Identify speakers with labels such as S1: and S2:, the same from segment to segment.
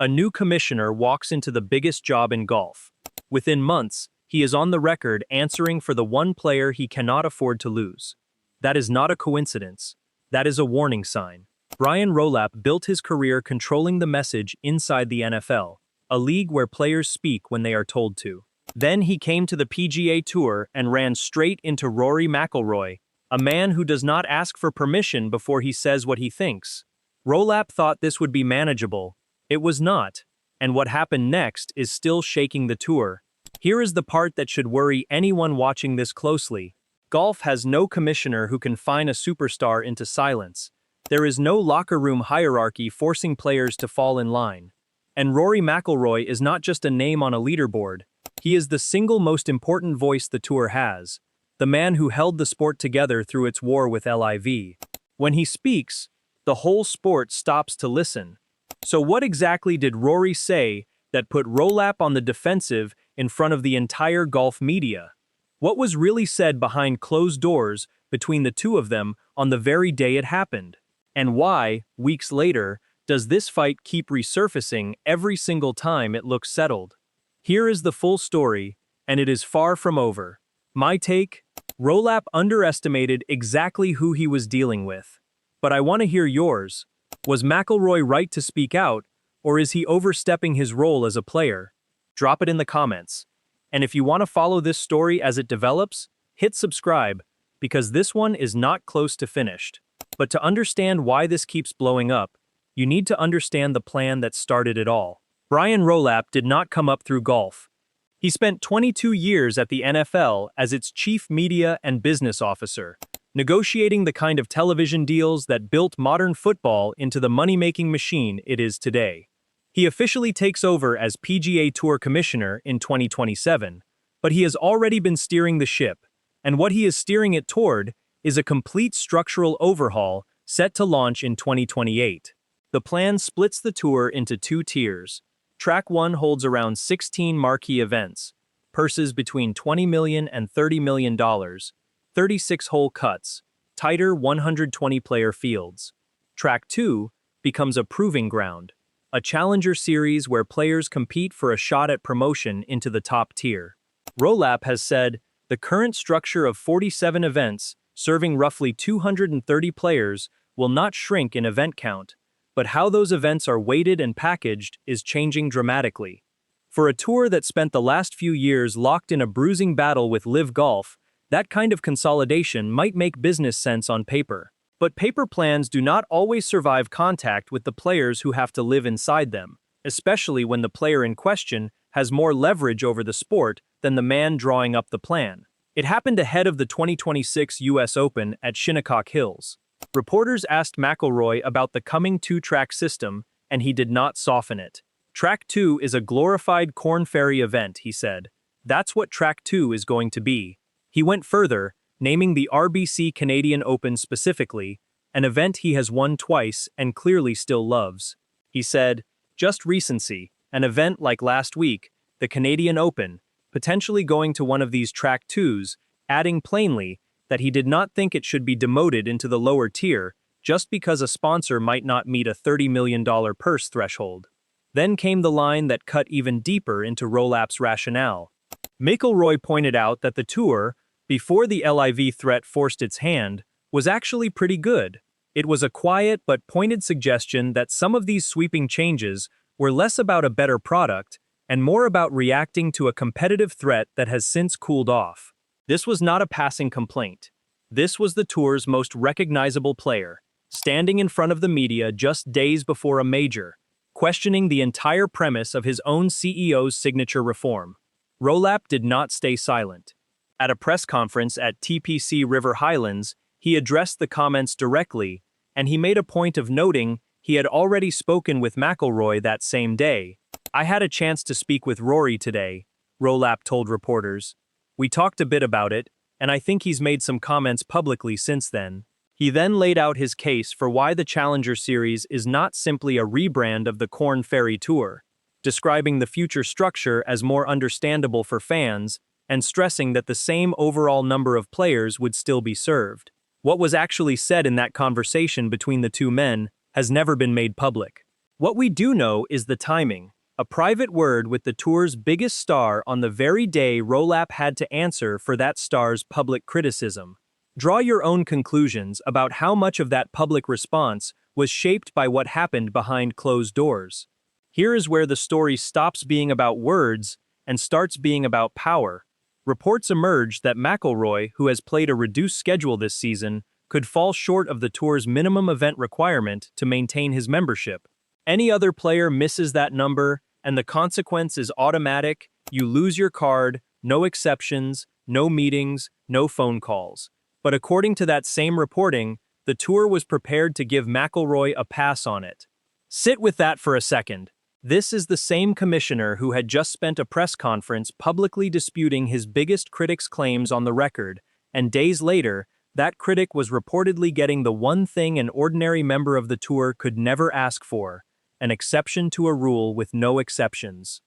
S1: A new commissioner walks into the biggest job in golf. Within months, he is on the record answering for the one player he cannot afford to lose. That is not a coincidence. That is a warning sign. Brian Rolapp built his career controlling the message inside the NFL, a league where players speak when they are told to. Then he came to the PGA Tour and ran straight into Rory McIlroy, a man who does not ask for permission before he says what he thinks. Rolapp thought this would be manageable. It was not, and what happened next is still shaking the tour. Here is the part that should worry anyone watching this closely. Golf has no commissioner who can fine a superstar into silence. There is no locker room hierarchy forcing players to fall in line. And Rory McIlroy is not just a name on a leaderboard. He is the single most important voice the tour has, the man who held the sport together through its war with LIV. When he speaks, the whole sport stops to listen. So what exactly did Rory say that put Rolapp on the defensive in front of the entire golf media? What was really said behind closed doors between the two of them on the very day it happened? And why, weeks later, does this fight keep resurfacing every single time it looks settled? Here is the full story, and it is far from over. My take? Rolapp underestimated exactly who he was dealing with. But I want to hear yours. Was McIlroy right to speak out, or is he overstepping his role as a player? Drop it in the comments. And if you want to follow this story as it develops, hit subscribe, because this one is not close to finished. But to understand why this keeps blowing up, you need to understand the plan that started it all. Brian Rolapp did not come up through golf. He spent 22 years at the NFL as its chief media and business officer, negotiating the kind of television deals that built modern football into the money-making machine it is today. He officially takes over as PGA Tour Commissioner in 2027, but he has already been steering the ship, and what he is steering it toward is a complete structural overhaul set to launch in 2028. The plan splits the tour into two tiers. Track 1 holds around 16 marquee events, purses between $20 million and $30 million, 36-hole cuts, tighter 120-player fields. Track 2 becomes a proving ground, a challenger series where players compete for a shot at promotion into the top tier. Rolapp has said, the current structure of 47 events, serving roughly 230 players, will not shrink in event count, but how those events are weighted and packaged is changing dramatically. For a tour that spent the last few years locked in a bruising battle with LIV Golf, that kind of consolidation might make business sense on paper. But paper plans do not always survive contact with the players who have to live inside them, especially when the player in question has more leverage over the sport than the man drawing up the plan. It happened ahead of the 2026 US Open at Shinnecock Hills. Reporters asked McIlroy about the coming two-track system, and he did not soften it. Track 2 is a glorified Corn Ferry event, he said. That's what Track 2 is going to be. He went further, naming the RBC Canadian Open specifically, an event he has won twice and clearly still loves. He said, just recency, an event like last week, the Canadian Open, potentially going to one of these Track 2s, adding plainly that he did not think it should be demoted into the lower tier just because a sponsor might not meet a $30 million purse threshold. Then came the line that cut even deeper into Rolapp's rationale. McIlroy pointed out that the tour, before the LIV threat forced its hand, was actually pretty good. It was a quiet but pointed suggestion that some of these sweeping changes were less about a better product and more about reacting to a competitive threat that has since cooled off. This was not a passing complaint. This was the tour's most recognizable player, standing in front of the media just days before a major, questioning the entire premise of his own CEO's signature reform. Rolapp did not stay silent. At a press conference at TPC River Highlands, he addressed the comments directly, and he made a point of noting he had already spoken with McIlroy that same day. I had a chance to speak with Rory today, Rolapp told reporters. We talked a bit about it, and I think he's made some comments publicly since then. He then laid out his case for why the Challenger Series is not simply a rebrand of the Corn Ferry Tour, describing the future structure as more understandable for fans, and stressing that the same overall number of players would still be served. What was actually said in that conversation between the two men has never been made public. What we do know is the timing. A private word with the tour's biggest star on the very day Rolapp had to answer for that star's public criticism. Draw your own conclusions about how much of that public response was shaped by what happened behind closed doors. Here is where the story stops being about words and starts being about power. Reports emerged that McIlroy, who has played a reduced schedule this season, could fall short of the tour's minimum event requirement to maintain his membership. Any other player misses that number, and the consequence is automatic: you lose your card, no exceptions, no meetings, no phone calls. But according to that same reporting, the tour was prepared to give McIlroy a pass on it. Sit with that for a second. This is the same commissioner who had just spent a press conference publicly disputing his biggest critic's claims on the record, and days later, that critic was reportedly getting the one thing an ordinary member of the tour could never ask for: an exception to a rule with no exceptions.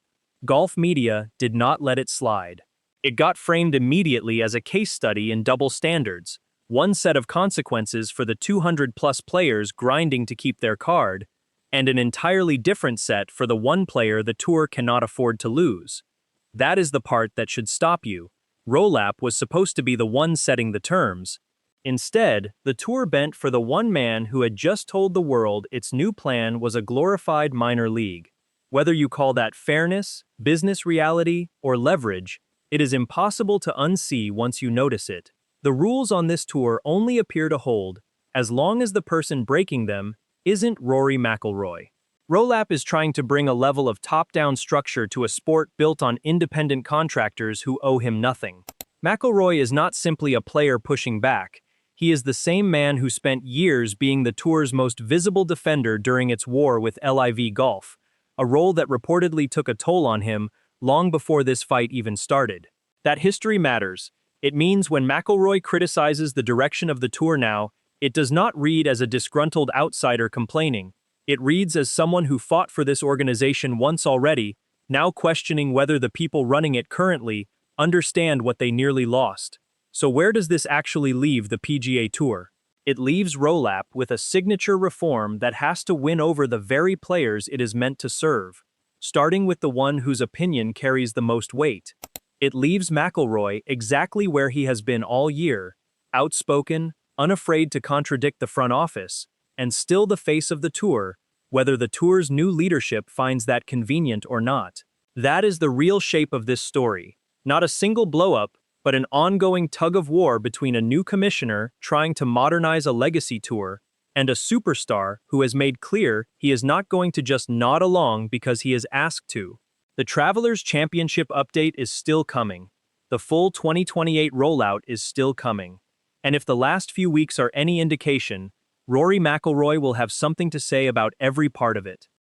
S1: Golf media did not let it slide. It got framed immediately as a case study in double standards, one set of consequences for the 200-plus players grinding to keep their card, and an entirely different set for the one player the tour cannot afford to lose. That is the part that should stop you. Rolapp was supposed to be the one setting the terms. Instead, the tour bent for the one man who had just told the world its new plan was a glorified minor league. Whether you call that fairness, business reality, or leverage, it is impossible to unsee once you notice it. The rules on this tour only appear to hold as long as the person breaking them isn't Rory McIlroy. Rolapp is trying to bring a level of top-down structure to a sport built on independent contractors who owe him nothing. McIlroy is not simply a player pushing back. He is the same man who spent years being the tour's most visible defender during its war with LIV Golf, a role that reportedly took a toll on him long before this fight even started. That history matters. It means when McIlroy criticizes the direction of the tour now, it does not read as a disgruntled outsider complaining. It reads as someone who fought for this organization once already, now questioning whether the people running it currently understand what they nearly lost. So where does this actually leave the PGA Tour? It leaves Rolapp with a signature reform that has to win over the very players it is meant to serve, starting with the one whose opinion carries the most weight. It leaves McIlroy exactly where he has been all year: outspoken, unafraid to contradict the front office, and still the face of the tour, whether the tour's new leadership finds that convenient or not. That is the real shape of this story. Not a single blow-up, but an ongoing tug-of-war between a new commissioner trying to modernize a legacy tour and a superstar who has made clear he is not going to just nod along because he is asked to. The Travelers Championship update is still coming. The full 2028 rollout is still coming. And if the last few weeks are any indication, Rory McIlroy will have something to say about every part of it.